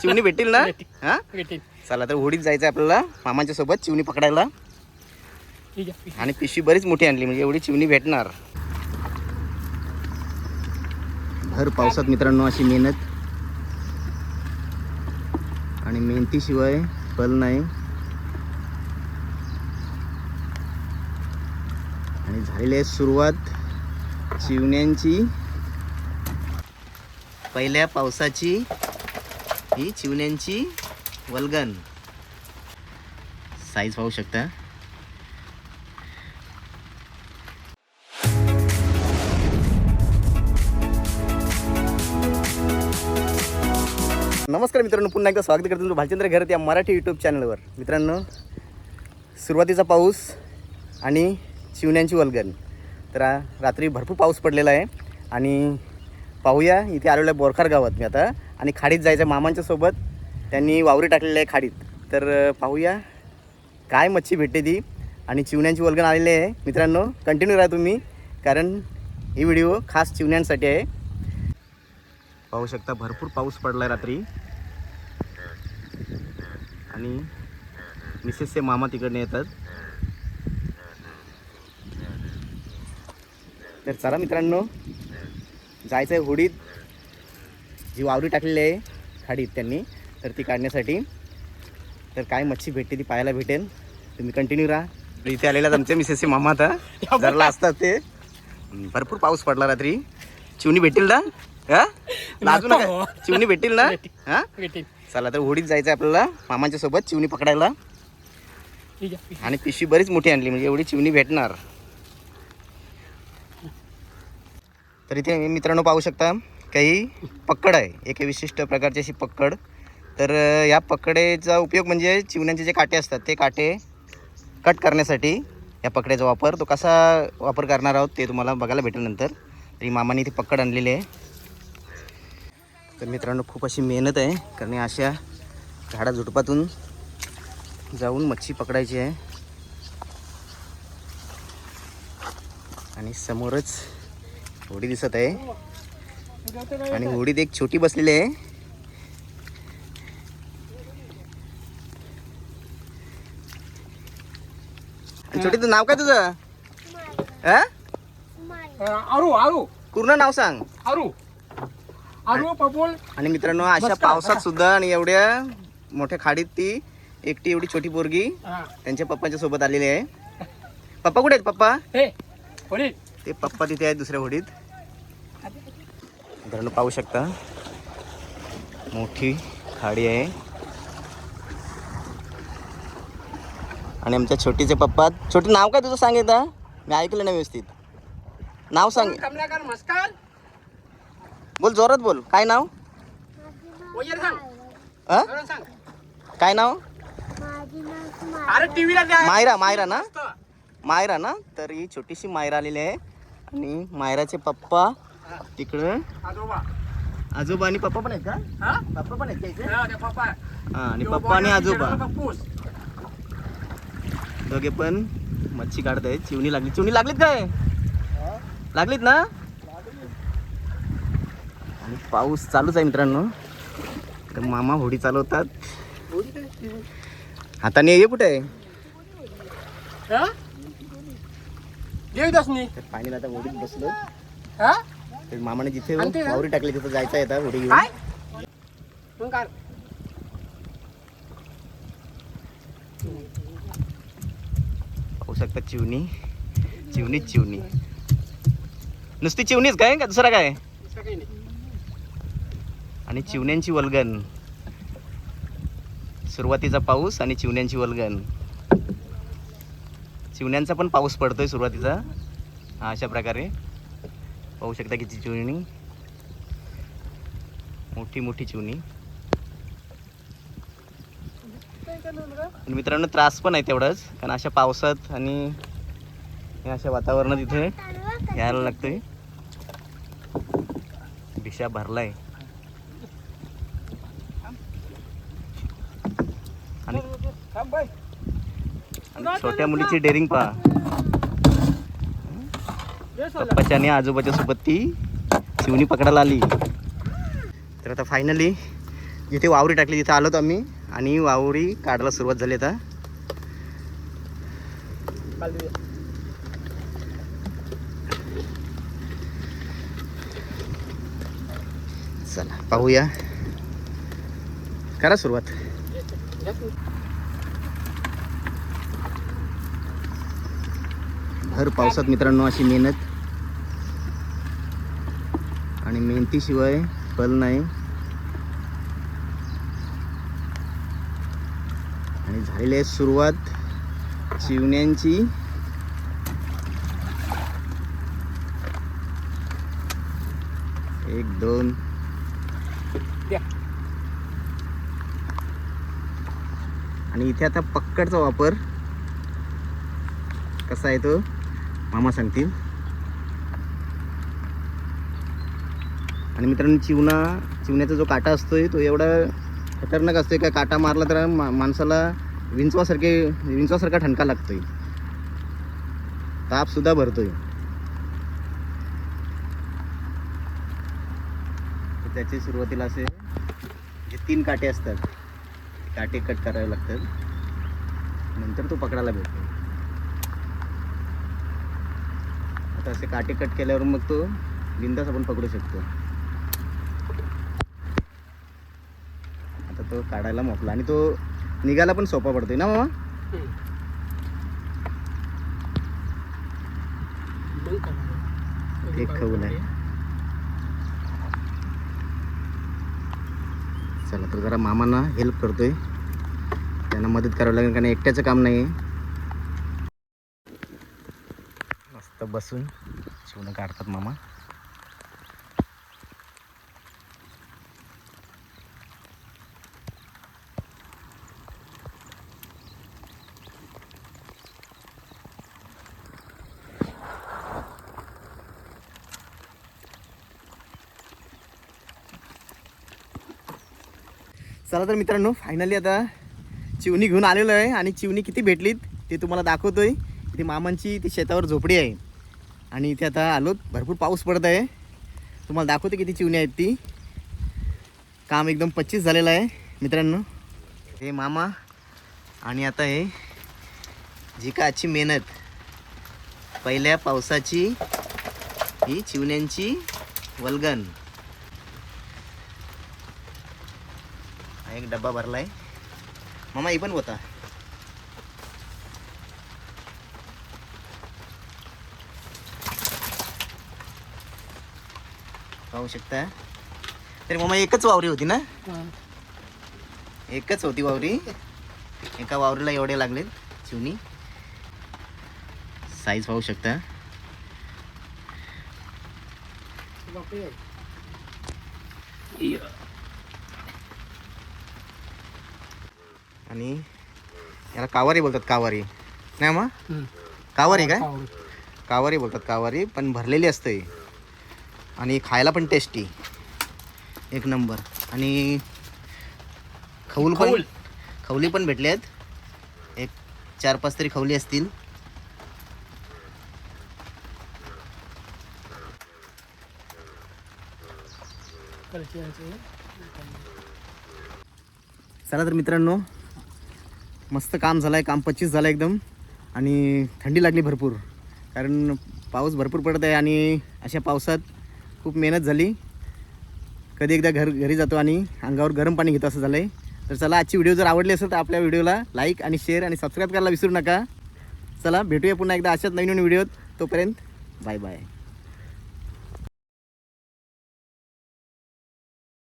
चिवणी भेटतील ना? हा भेटेल. चला तर होडीत जायचं आपल्याला मामांच्या सोबत चिवणी पकडायला. ठीक आहे. आणि पिशवी बरीच मोठी आणली म्हणजे एवढी चिवणी भेटणार. भर पावसात मित्रांनो अशी मेहनत आणि मेहनतीशिवाय फल नाही. आणि झालेली आहे सुरुवात चिवण्यांची. पहिल्या पावसाची ही चिवण्यांची वल्गन. साईज पाहू शकता. नमस्कार मित्रांनो, पुन्हा एकदा स्वागत करतो तुमचं भालचंद्र घरत या मराठी यूट्यूब चॅनलवर. मित्रांनो, सुरुवातीचा पाऊस आणि चिवण्यांची वल्गन. तर रात्री भरपूर पाऊस पडलेला आहे आणि पाहूया इथे आलेलो आहे बोरखार गावात मी आता. आणि खाडीत जायचं मामांच्या सोबत. त्यांनी वावरी टाकलेली आहे खाडीत. तर पाहूया काय मच्छी भेटते ती. आणि चिवण्यांची वल्गन आलेली आहे. मित्रांनो कंटिन्यू राहा तुम्ही, कारण ही व्हिडिओ खास चिवण्यांसाठी आहे. पाहू शकता भरपूर पाऊस पडला आहे रात्री. आणि मिसेसचे मामा तिकडने येतात. तर चला मित्रांनो, जायचं आहे होडीत. जी वावरी टाकलेली आहे खाडीत त्यांनी, तर ती काढण्यासाठी. तर काय मच्छी भेटते ती पाहायला भेटेल. तुम्ही कंटिन्यू राहा. इथे आलेला आमचे मिसेसचे मामा आता जरला असतात ते. भरपूर पाऊस पडला रात्री. चिवणी भेटेल ना? हा लाजू नका, चिवणी भेटेल ना? हा भेटेल. चला तर होडीत जायचं आहे आपल्याला मामांच्या सोबत चिवणी पकडायला. ठीक आहे. आणि पिशवी बरीच मोठी आणली म्हणजे एवढी चिवणी भेटणार. तर इथे मित्रांनो पाहू शकता काही पक्कड आहे, एका विशिष्ट प्रकारची अशी पक्कड. तर या पकडेचा उपयोग म्हणजे चिवण्यांचे जे काटे असतात ते काटे कट करण्यासाठी या पकड्याचा वापर. तो कसा वापर करणार आहोत ते तुम्हाला बघायला भेटेल नंतर. तरी मामाने इथे पक्कड आणलेली आहे. तर मित्रांनो खूप अशी मेहनत आहे, कारण अशा झाडाझुडपातून जाऊन मच्छी पकडायची आहे. आणि समोरच होडी दिसत आहे आणि होडीत एक छोटी बसलेली आहे. छोटीचं नाव काय तुझं? आरू आरू पूर्ण नाव सांग. आरू आरू पपोल. आणि मित्रांनो अशा पावसात सुद्धा आणि एवढ्या मोठ्या खाडीत ती एकटी एवढी छोटी पोरगी त्यांच्या पप्पांच्या सोबत आलेली आहे. पप्पा कुठे आहेत? पप्पा ते पप्पा तिथे आहेत दुसऱ्या होडीत. मित्रांनो पाहू शकता मोठी खाडी आहे. आणि आमच्या छोटीचे पप्पा. छोटी नाव काय तुझं सांग एकदा, मी ऐकलं नाही व्यवस्थित. नाव सांग. कमलाकर मस्कर. बोल, जोरात बोल. काय नाव? काय नाव? मायरा. मायरा ना? मायरा ना? तर ही छोटीशी मायरा आलेली आहे. आणि मायराचे पप्पा तिकडं. आजोबा आणि पप्पा पण आहेत का? पप्पा पण आहेत का इथे? हा, आणि पप्पा आणि आजोबा दोघे पण मच्छी काढत आहेत. चिवणी लागली. चिवणी लागलीत काय? लागलीत ना? आणि पाऊस चालूच आहे मित्रांनो. तर मामा होडी चालवतात. हाताने ये कुठे आहे? तर पाणी आता होडीत बसलो. तर मामाने जिथे वावरी टाकली तिथं जायचं आहे आता होडी घेऊन. पाहू शकता चिवणी. चिवणीच चिवणी. नुसती चिवणीच काय का दुसरा काय? आणि चिवण्यांची वल्गन. सुरुवातीचा पाऊस आणि चिवण्यांची वल्गन. चिवण्यांचा पण पाऊस पडतोय सुरुवातीचा. हा अशा प्रकारे पाहू शकता किती चिवणी. मोठी मोठी चिवणी. मित्रांनो त्रास पण आहे तेवढाच, कारण अशा पावसात आणि अशा वातावरणात इथे यायला लागतंय. भिक्षा भरलाय. आणि छोट्या मुलीची डेअरिंग पहा. पप्पाच्या आणि आजोबाच्या सोबत ती चिवणी पकडायला आली. तर आता फायनली जिथे वावरी टाकली तिथे आलो आम्ही आणि वावरी काढायला सुरुवात झाली आता. चला पाहूया, करा सुरुवात. भर पावसात मित्रांनो अशी मेहनत, आणि मेहनतीशिवाय फल नाही. आणि झालेली आहे सुरुवात चिवण्यांची. एक दोन द्या. आणि इथे आता पक्कडचा वापर कसा आहे तो मामा सांगतील. आणि मित्रांनो चिवण्याचा जो काटा असतोय तो एवढा खतरनाक असतोय का काटा मारला तर माणसाला विंचवासारखा ठणका लागतोय, ताप सुद्धा भरतोय. त्याची सुरुवातीला असे जे 3 काटे असतात, काटे कट करावे लागतात, नंतर तो पकडायला भेटतो. आता असे काटे कट केल्यावर मग तो बिंदास आपण पकडू शकतो. आता तो काढायला मोकला आणि तो निघायला पण सोपा पडतोय ना मामा. एक खवल आहे. चला तर जरा मामांना हेल्प करतोय, त्यांना मदत करावी लागेल कारण एकट्याचं काम नाही आहे. मस्त बसून चिवणं काढतात मामा. चला तर मित्रांनो फायनली आता चिवणी घेऊन आलेलो आहे आणि चिवणी किती भेटलीत ते तुम्हाला दाखवतोय. इथे मामांची ती शेतावर झोपडी आहे आणि इथे आता आलो, भरपूर पाऊस पडत आहे. तुम्हाला दाखवतो किती चिवणी आहेत ती. काम एकदम 25 झालेलं आहे मित्रांनो. हे मामा आणि आता हे जी का आजची मेहनत, पहिल्या पावसाची ही चिवण्यांची वल्गन. एक डब्बा भरलाय मामा, ही पण होता. पाहू शकता. तरी मामा एकच वावरी होती ना, एकच होती वावरी. एका वावरीला एवढे लागलेत चिवणी. साईज पाहू शकता. आणि याला कावारी बोलतात, कावारी नाही मग कावारी काय, कावारी बोलतात. कावारी पण भरलेली असते आणि खायला पण टेस्टी एक नंबर. आणि खवली पण भेटले आहेत, एक 4-5 तरी खवली असतील. चला तर मित्रांनो मस्त काम झालं आहे, काम 25 झालं एकदम. आणि थंडी लागली भरपूर कारण पाऊस भरपूर पडत आहे आणि अशा पावसात खूप मेहनत झाली. कधी एकदा घरी जातो आणि अंगावर गरम पाणी घेतो असं झालं आहे. तर चला आजची व्हिडिओ जर आवडली असेल तर आपल्या व्हिडिओला लाईक आणि शेअर आणि सबस्क्राईब करायला विसरू नका. चला भेटूया पुन्हा एकदा अशाच नवीन व्हिडिओत. तोपर्यंत बाय बाय.